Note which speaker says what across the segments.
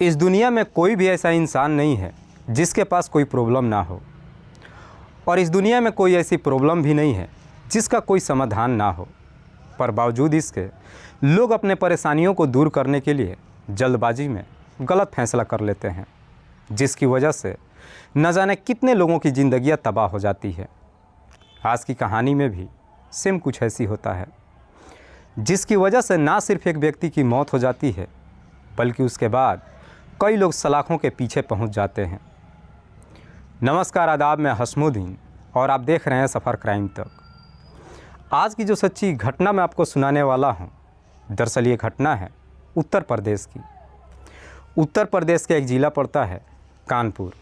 Speaker 1: इस दुनिया में कोई भी ऐसा इंसान नहीं है जिसके पास कोई प्रॉब्लम ना हो, और इस दुनिया में कोई ऐसी प्रॉब्लम भी नहीं है जिसका कोई समाधान ना हो। पर बावजूद इसके लोग अपने परेशानियों को दूर करने के लिए जल्दबाजी में गलत फैसला कर लेते हैं, जिसकी वजह से न जाने कितने लोगों की ज़िंदगियां तबाह हो जाती है। आज की कहानी में भी सेम कुछ ऐसी होता है, जिसकी वजह से ना सिर्फ एक व्यक्ति की मौत हो जाती है, बल्कि उसके बाद कई लोग सलाखों के पीछे पहुंच जाते हैं। नमस्कार, आदाब, मैं हसमुद्दीन और आप देख रहे हैं सफ़र क्राइम तक। आज की जो सच्ची घटना मैं आपको सुनाने वाला हूं, दरअसल ये घटना है उत्तर प्रदेश की। उत्तर प्रदेश का एक ज़िला पड़ता है कानपुर,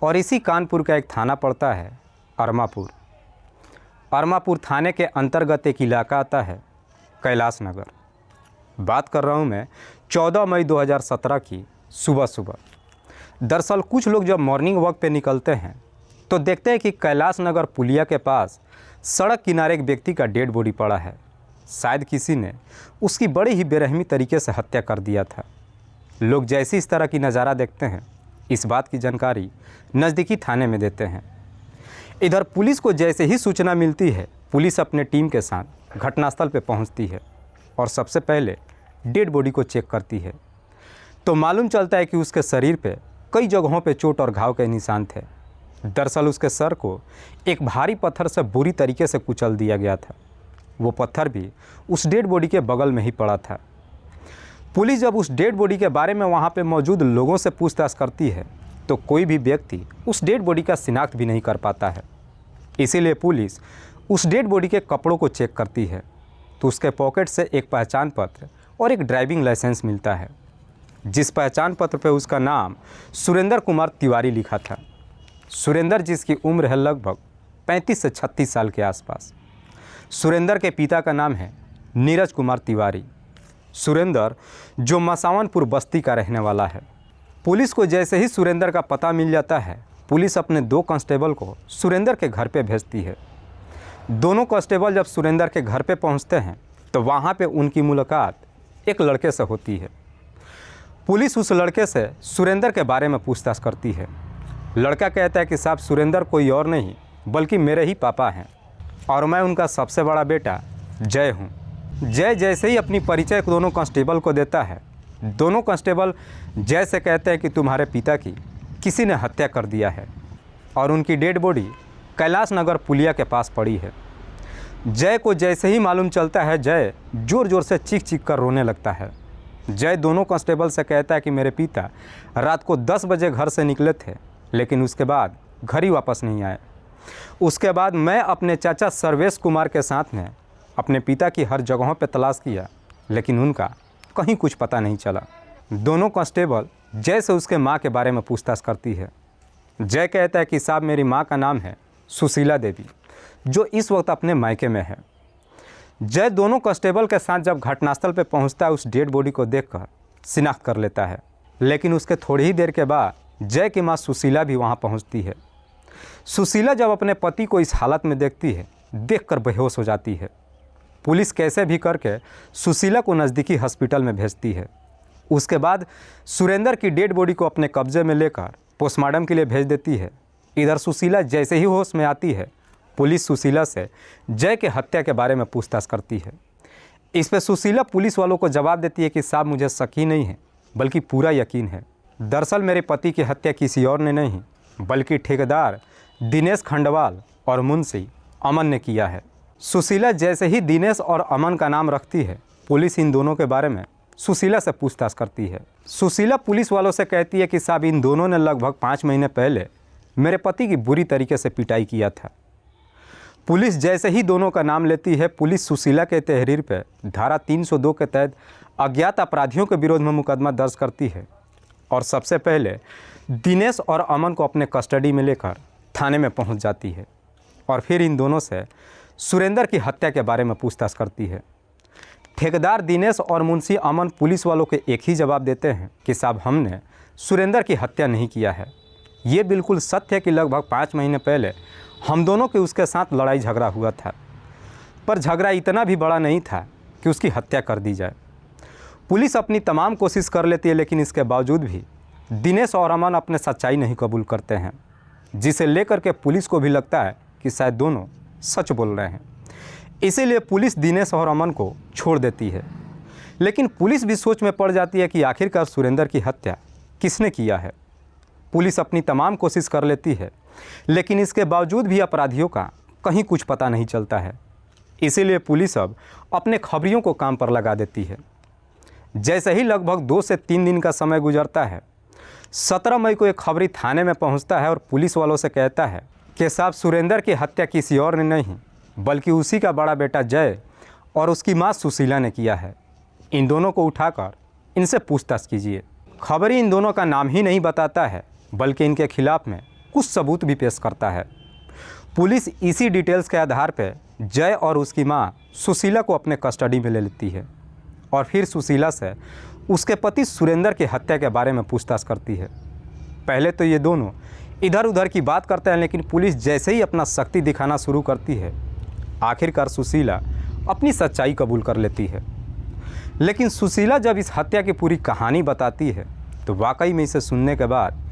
Speaker 1: और इसी कानपुर का एक थाना पड़ता है अरमापुर। अरमापुर थाने के अंतर्गत एक इलाका आता है कैलाश नगर। बात कर रहा हूँ मैं 14 मई 2017 की सुबह। दरअसल कुछ लोग जब मॉर्निंग वॉक पे निकलते हैं तो देखते हैं कि कैलाश नगर पुलिया के पास सड़क किनारे एक व्यक्ति का डेड बॉडी पड़ा है। शायद किसी ने उसकी बड़ी ही बेरहमी तरीके से हत्या कर दिया था। लोग जैसे इस तरह की नज़ारा देखते हैं, इस बात की जानकारी नज़दीकी थाने में देते हैं। इधर पुलिस को जैसे ही सूचना मिलती है, पुलिस अपने टीम के साथ घटनास्थल पर पहुंचती है और सबसे पहले डेड बॉडी को चेक करती है। तो मालूम चलता है कि उसके शरीर पे कई जगहों पे चोट और घाव के निशान थे। दरअसल उसके सर को एक भारी पत्थर से बुरी तरीके से कुचल दिया गया था। वो पत्थर भी उस डेड बॉडी के बगल में ही पड़ा था। पुलिस जब उस डेड बॉडी के बारे में वहाँ पे मौजूद लोगों से पूछताछ करती है तो कोई भी व्यक्ति उस डेड बॉडी का शिनाख्त भी नहीं कर पाता है। इसीलिए पुलिस उस डेड बॉडी के कपड़ों को चेक करती है तो उसके पॉकेट से एक पहचान पत्र और एक ड्राइविंग लाइसेंस मिलता है, जिस पहचान पत्र पर उसका नाम सुरेंद्र कुमार तिवारी लिखा था। सुरेंद्र जिसकी उम्र है लगभग 35 से 36 साल के आसपास। सुरेंद्र के पिता का नाम है नीरज कुमार तिवारी। सुरेंद्र जो मसावनपुर बस्ती का रहने वाला है। पुलिस को जैसे ही सुरेंद्र का पता मिल जाता है, पुलिस अपने 2 कांस्टेबल को सुरेंद्र के घर पे भेजती है। दोनों कांस्टेबल जब सुरेंद्र के घर पे पहुंचते हैं तो वहाँ पे उनकी मुलाकात एक लड़के से होती है। पुलिस उस लड़के से सुरेंद्र के बारे में पूछताछ करती है। लड़का कहता है कि साहब, सुरेंद्र कोई और नहीं बल्कि मेरे ही पापा हैं और मैं उनका सबसे बड़ा बेटा जय हूँ। जय जैसे ही अपनी परिचय दोनों कांस्टेबल को देता है, दोनों कांस्टेबल जय से कहते हैं कि तुम्हारे पिता की किसी ने हत्या कर दिया है और उनकी डेड बॉडी कैलाश नगर पुलिया के पास पड़ी है। जय को जैसे ही मालूम चलता है, जय ज़ोर ज़ोर से चीख कर रोने लगता है। जय दोनों कांस्टेबल से कहता है कि मेरे पिता रात को 10 बजे घर से निकले थे, लेकिन उसके बाद घर ही वापस नहीं आए। उसके बाद मैं अपने चाचा सर्वेश कुमार के साथ में अपने पिता की हर जगहों पर तलाश किया, लेकिन उनका कहीं कुछ पता नहीं चला। दोनों कांस्टेबल जय से उसके माँ के बारे में पूछताछ करती है। जय कहता है कि साहब, मेरी माँ का नाम है सुशीला देवी, जो इस वक्त अपने मायके में है। जय दोनों कांस्टेबल के साथ जब घटनास्थल पर पहुंचता है, उस डेड बॉडी को देखकर शिनाख्त कर लेता है, लेकिन उसके थोड़ी ही देर के बाद जय की माँ सुशीला भी वहां पहुंचती है। सुशीला जब अपने पति को इस हालत में देखती है, देखकर बेहोश हो जाती है। पुलिस कैसे भी करके सुशीला को नज़दीकी हॉस्पिटल में भेजती है। उसके बाद सुरेंद्र की डेड बॉडी को अपने कब्जे में लेकर पोस्टमार्टम के लिए भेज देती है। इधर सुशीला जैसे ही होश में आती है, पुलिस सुशीला से जय के हत्या के बारे में पूछताछ करती है। इस पर सुशीला पुलिस वालों को जवाब देती है कि साहब, मुझे शक ही नहीं है बल्कि पूरा यकीन है। दरअसल मेरे पति की हत्या किसी और ने नहीं बल्कि ठेकेदार दिनेश खंडवाल और मुंशी अमन ने किया है। सुशीला जैसे ही दिनेश और अमन का नाम रखती है, पुलिस इन दोनों के बारे में सुशीला से पूछताछ करती है। सुशीला पुलिस वालों से कहती है कि साहब, इन दोनों ने लगभग 5 महीने पहले मेरे पति की बुरी तरीके से पिटाई किया था। पुलिस जैसे ही दोनों का नाम लेती है, पुलिस सुशीला के तहरीर पर धारा 302 के तहत अज्ञात अपराधियों के विरोध में मुकदमा दर्ज करती है और सबसे पहले दिनेश और अमन को अपने कस्टडी में लेकर थाने में पहुंच जाती है और फिर इन दोनों से सुरेंद्र की हत्या के बारे में पूछताछ करती है। ठेकेदार दिनेश और मुंशी अमन पुलिस वालों के एक ही जवाब देते हैं कि साहब, हमने सुरेंद्र की हत्या नहीं किया है। ये बिल्कुल सत्य है कि लगभग 5 महीने पहले हम दोनों के उसके साथ लड़ाई झगड़ा हुआ था, पर झगड़ा इतना भी बड़ा नहीं था कि उसकी हत्या कर दी जाए। पुलिस अपनी तमाम कोशिश कर लेती है, लेकिन इसके बावजूद भी दिनेश और अमन अपने सच्चाई नहीं कबूल करते हैं, जिसे लेकर के पुलिस को भी लगता है कि शायद दोनों सच बोल रहे हैं। इसीलिए पुलिस दिनेश और अमन को छोड़ देती है। लेकिन पुलिस भी सोच में पड़ जाती है कि आखिरकार सुरेंद्र की हत्या किसने किया है। पुलिस अपनी तमाम कोशिश कर लेती है, लेकिन इसके बावजूद भी अपराधियों का कहीं कुछ पता नहीं चलता है। इसीलिए पुलिस अब अपने खबरियों को काम पर लगा देती है। जैसे ही लगभग 2 से 3 दिन का समय गुजरता है, 17 मई को एक खबरी थाने में पहुंचता है और पुलिस वालों से कहता है कि साहब, सुरेंद्र की हत्या किसी और ने नहीं बल्कि उसी का बड़ा बेटा जय और उसकी माँ सुशीला ने किया है। इन दोनों को उठाकर इनसे पूछताछ कीजिए। खबरी इन दोनों का नाम ही नहीं बताता है, बल्कि इनके खिलाफ में कुछ सबूत भी पेश करता है। पुलिस इसी डिटेल्स के आधार पर जय और उसकी माँ सुशीला को अपने कस्टडी में ले लेती है और फिर सुशीला से उसके पति सुरेंद्र की हत्या के बारे में पूछताछ करती है। पहले तो ये दोनों इधर उधर की बात करते हैं, लेकिन पुलिस जैसे ही अपना शक्ति दिखाना शुरू करती है, आखिरकार सुशीला अपनी सच्चाई कबूल कर लेती है। लेकिन सुशीला जब इस हत्या की पूरी कहानी बताती है तो वाकई में इसे सुनने के बाद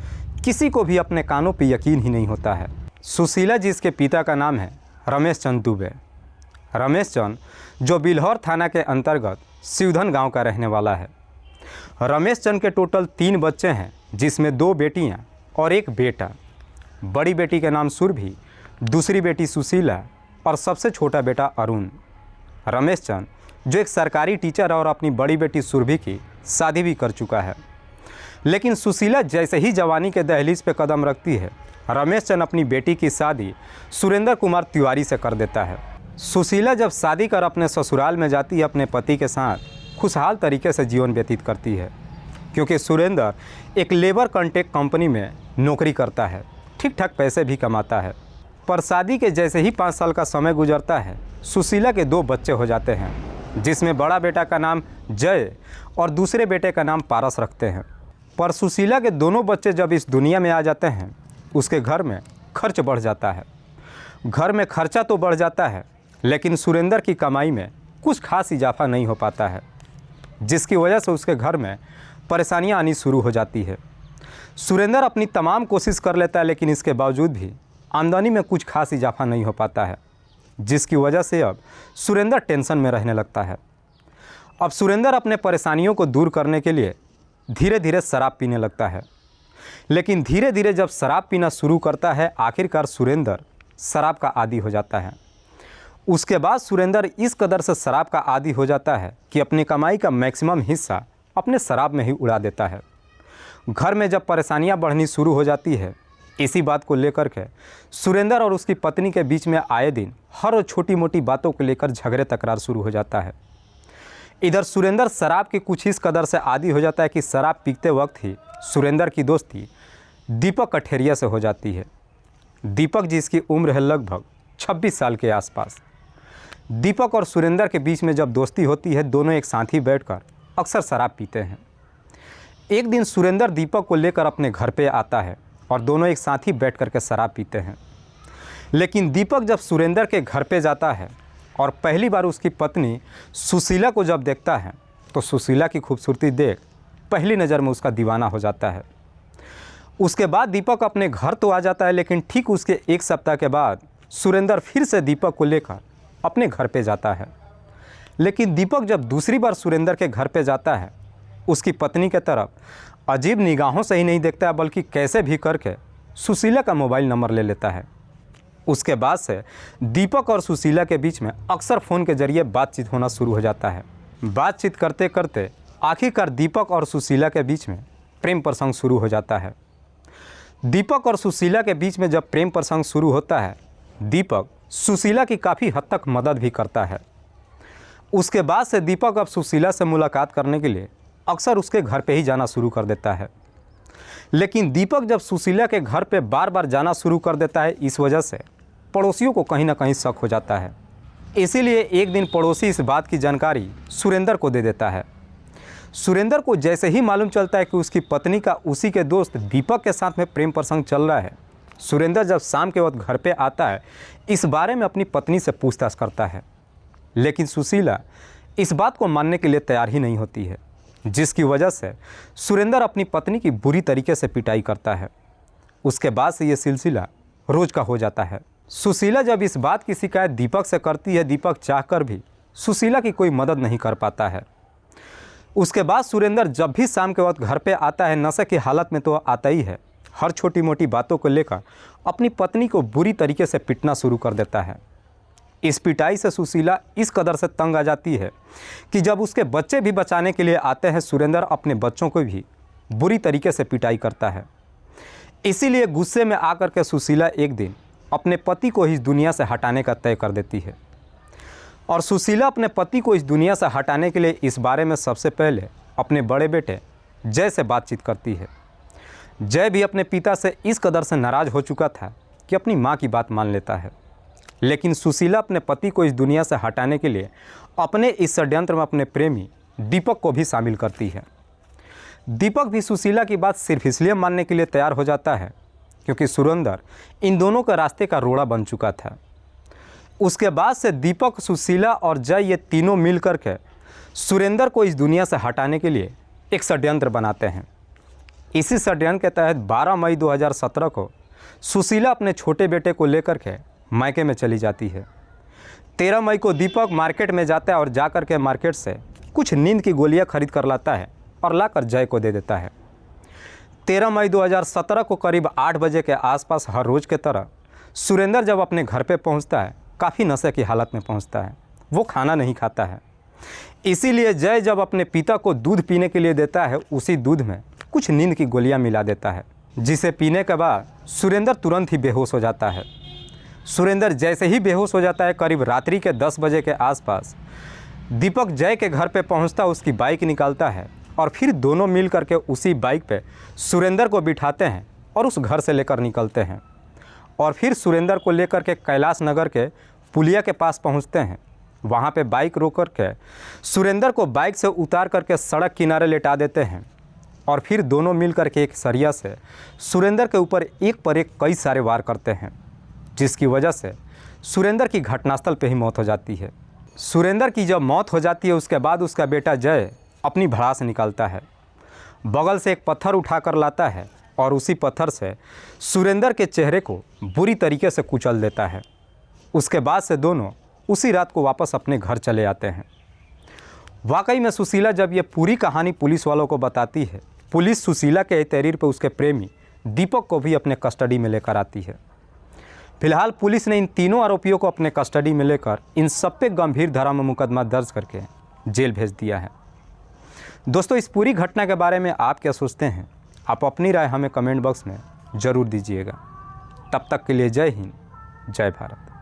Speaker 1: किसी को भी अपने कानों पर यकीन ही नहीं होता है। सुशीला जिसके पिता का नाम है रमेश चंद दुबे, रमेश चंद जो बिल्हौर थाना के अंतर्गत शिवधन गांव का रहने वाला है। रमेश चंद के टोटल 3 बच्चे हैं, जिसमें 2 बेटियां और 1 बेटा। बड़ी बेटी का नाम सुरभि, दूसरी बेटी सुशीला और सबसे छोटा बेटा अरुण। रमेश चंद जो एक सरकारी टीचर है और अपनी बड़ी बेटी सुरभि की शादी भी कर चुका है। लेकिन सुशीला जैसे ही जवानी के दहलीज पे कदम रखती है, रमेश चंद अपनी बेटी की शादी सुरेंद्र कुमार तिवारी से कर देता है। सुशीला जब शादी कर अपने ससुराल में जाती है, अपने पति के साथ खुशहाल तरीके से जीवन व्यतीत करती है, क्योंकि सुरेंद्र एक लेबर कॉन्ट्रैक्ट कंपनी में नौकरी करता है, ठीक ठाक पैसे भी कमाता है। पर शादी के जैसे ही 5 साल का समय गुजरता है, सुशीला के 2 बच्चे हो जाते हैं, जिसमें बड़ा बेटा का नाम जय और दूसरे बेटे का नाम पारस रखते हैं। पर सुशीला के दोनों बच्चे जब इस दुनिया में आ जाते हैं, उसके घर में खर्च बढ़ जाता है। घर में खर्चा तो बढ़ जाता है, लेकिन सुरेंद्र की कमाई में कुछ खास इजाफा नहीं हो पाता है, जिसकी वजह से उसके घर में परेशानियां आनी शुरू हो जाती है। सुरेंद्र अपनी तमाम कोशिश कर लेता है, लेकिन इसके बावजूद भी आमदनी में कुछ खास इजाफा नहीं हो पाता है, जिसकी वजह से अब सुरेंद्र टेंशन में रहने लगता है। अब सुरेंद्र अपने परेशानियों को दूर करने के लिए धीरे धीरे शराब पीने लगता है। लेकिन धीरे धीरे जब शराब पीना शुरू करता है, आखिरकार सुरेंद्र शराब का आदी हो जाता है। उसके बाद सुरेंद्र इस कदर से शराब का आदी हो जाता है कि अपनी कमाई का मैक्सिमम हिस्सा अपने शराब में ही उड़ा देता है। घर में जब परेशानियां बढ़नी शुरू हो जाती है, इसी बात को लेकर के सुरेंद्र और उसकी पत्नी के बीच में आए दिन हर छोटी मोटी बातों को लेकर झगड़े तकरार शुरू हो जाता है। इधर सुरेंद्र शराब के कुछ इस कदर से आदी हो जाता है कि शराब पीते वक्त ही सुरेंद्र की दोस्ती दीपक कठेरिया से हो जाती है। दीपक जिसकी उम्र है लगभग 26 साल के आसपास। दीपक और सुरेंद्र के बीच में जब दोस्ती होती है, दोनों एक साथ ही बैठकर अक्सर शराब पीते हैं। एक दिन सुरेंद्र दीपक को लेकर अपने घर पे आता है और दोनों एक साथ ही बैठ कर के शराब पीते हैं। लेकिन दीपक जब सुरेंद्र के घर पे जाता है और पहली बार उसकी पत्नी सुशीला को जब देखता है, तो सुशीला की खूबसूरती देख पहली नज़र में उसका दीवाना हो जाता है। उसके बाद दीपक अपने घर तो आ जाता है, लेकिन ठीक उसके 1 सप्ताह के बाद सुरेंद्र फिर से दीपक को लेकर अपने घर पे जाता है। लेकिन दीपक जब दूसरी बार सुरेंद्र के घर पे जाता है, उसकी पत्नी के तरफ अजीब निगाहों से ही नहीं देखता है, बल्कि कैसे भी करके सुशीला का मोबाइल नंबर ले लेता है। उसके बाद से दीपक और सुशीला के बीच में अक्सर फ़ोन के जरिए बातचीत होना शुरू हो जाता है। बातचीत करते करते आखिरकार दीपक और सुशीला के बीच में प्रेम प्रसंग शुरू हो जाता है। दीपक और सुशीला के बीच में जब प्रेम प्रसंग शुरू होता है, दीपक सुशीला की काफ़ी हद तक मदद भी करता है। उसके बाद से दीपक अब सुशीला से मुलाकात करने के लिए अक्सर उसके घर पे ही जाना शुरू कर देता है। लेकिन दीपक जब सुशीला के घर पे बार बार जाना शुरू कर देता है, इस वजह से पड़ोसियों को कहीं ना कहीं शक हो जाता है। इसीलिए एक दिन पड़ोसी इस बात की जानकारी सुरेंद्र को दे देता है। सुरेंद्र को जैसे ही मालूम चलता है कि उसकी पत्नी का उसी के दोस्त दीपक के साथ में प्रेम प्रसंग चल रहा है, सुरेंद्र जब शाम के वक्त घर पे आता है, इस बारे में अपनी पत्नी से पूछताछ करता है। लेकिन सुशीला इस बात को मानने के लिए तैयार ही नहीं होती है। जिसकी वजह से सुरेंद्र अपनी पत्नी की बुरी तरीके से पिटाई करता है। उसके बाद से ये सिलसिला रोज का हो जाता है। सुशीला जब इस बात की शिकायत दीपक से करती है, दीपक चाहकर भी सुशीला की कोई मदद नहीं कर पाता है। उसके बाद सुरेंद्र जब भी शाम के वक्त घर पे आता है, नशे की हालत में तो आता ही है, हर छोटी मोटी बातों को लेकर अपनी पत्नी को बुरी तरीके से पीटना शुरू कर देता है। इस पिटाई से सुशीला इस कदर से तंग आ जाती है कि जब उसके बच्चे भी बचाने के लिए आते हैं, सुरेंद्र अपने बच्चों को भी बुरी तरीके से पिटाई करता है। इसीलिए गुस्से में आकर के सुशीला एक दिन अपने पति को इस दुनिया से हटाने का तय कर देती है। और सुशीला अपने पति को इस दुनिया से हटाने के लिए इस बारे में सबसे पहले अपने बड़े बेटे जय से बातचीत करती है। जय भी अपने पिता से इस कदर से नाराज़ हो चुका था कि अपनी माँ की बात मान लेता है। लेकिन सुशीला अपने पति को इस दुनिया से हटाने के लिए अपने इस षड्यंत्र में अपने प्रेमी दीपक को भी शामिल करती है। दीपक भी सुशीला की बात सिर्फ इसलिए मानने के लिए तैयार हो जाता है क्योंकि सुरेंद्र इन दोनों के रास्ते का रोड़ा बन चुका था। उसके बाद से दीपक, सुशीला और जय ये तीनों मिल कर के सुरेंद्र को इस दुनिया से हटाने के लिए एक षड्यंत्र बनाते हैं। इसी षड्यंत्र के तहत 12 मई 2017 को सुशीला अपने छोटे बेटे को लेकर के मायके में चली जाती है। 13 मई को दीपक मार्केट में जाता है और जाकर के मार्केट से कुछ नींद की गोलियां खरीद कर लाता है और लाकर जय को दे देता है। 13 मई 2017 को करीब 8 बजे के आसपास हर रोज़ की तरह सुरेंद्र जब अपने घर पे पहुंचता है, काफ़ी नशे की हालत में पहुंचता है। वो खाना नहीं खाता है। इसीलिए जय जब अपने पिता को दूध पीने के लिए देता है, उसी दूध में कुछ नींद की गोलियां मिला देता है, जिसे पीने के बाद सुरेंद्र तुरंत ही बेहोश हो जाता है। सुरेंद्र जैसे ही बेहोश हो जाता है, करीब रात्रि के 10 बजे के आसपास दीपक जय के घर पे पहुंचता, उसकी बाइक निकालता है और फिर दोनों मिल करके उसी बाइक पे सुरेंद्र को बिठाते हैं और उस घर से लेकर निकलते हैं। और फिर सुरेंद्र को लेकर के कैलाश नगर के पुलिया के पास पहुंचते हैं। वहां पे बाइक रोक कर के सुरेंद्र को बाइक से उतार करके सड़क किनारे लेटा देते हैं और फिर दोनों मिल करके एक सरिया से सुरेंद्र के ऊपर एक पर एक कई सारे वार करते हैं, जिसकी वजह से सुरेंद्र की घटनास्थल पे ही मौत हो जाती है। सुरेंद्र की जब मौत हो जाती है, उसके बाद उसका बेटा जय अपनी भड़ास निकालता है, बगल से एक पत्थर उठा कर लाता है और उसी पत्थर से सुरेंद्र के चेहरे को बुरी तरीके से कुचल देता है। उसके बाद से दोनों उसी रात को वापस अपने घर चले आते हैं। वाकई में सुशीला जब ये पूरी कहानी पुलिस वालों को बताती है, पुलिस सुशीला के तहरीर पर उसके प्रेमी दीपक को भी अपने कस्टडी में लेकर आती है। फिलहाल पुलिस ने इन तीनों आरोपियों को अपने कस्टडी में लेकर इन सब पे गंभीर धारा में मुकदमा दर्ज करके जेल भेज दिया है। दोस्तों, इस पूरी घटना के बारे में आप क्या सोचते हैं? आप अपनी राय हमें कमेंट बॉक्स में ज़रूर दीजिएगा। तब तक के लिए जय हिंद, जय भारत।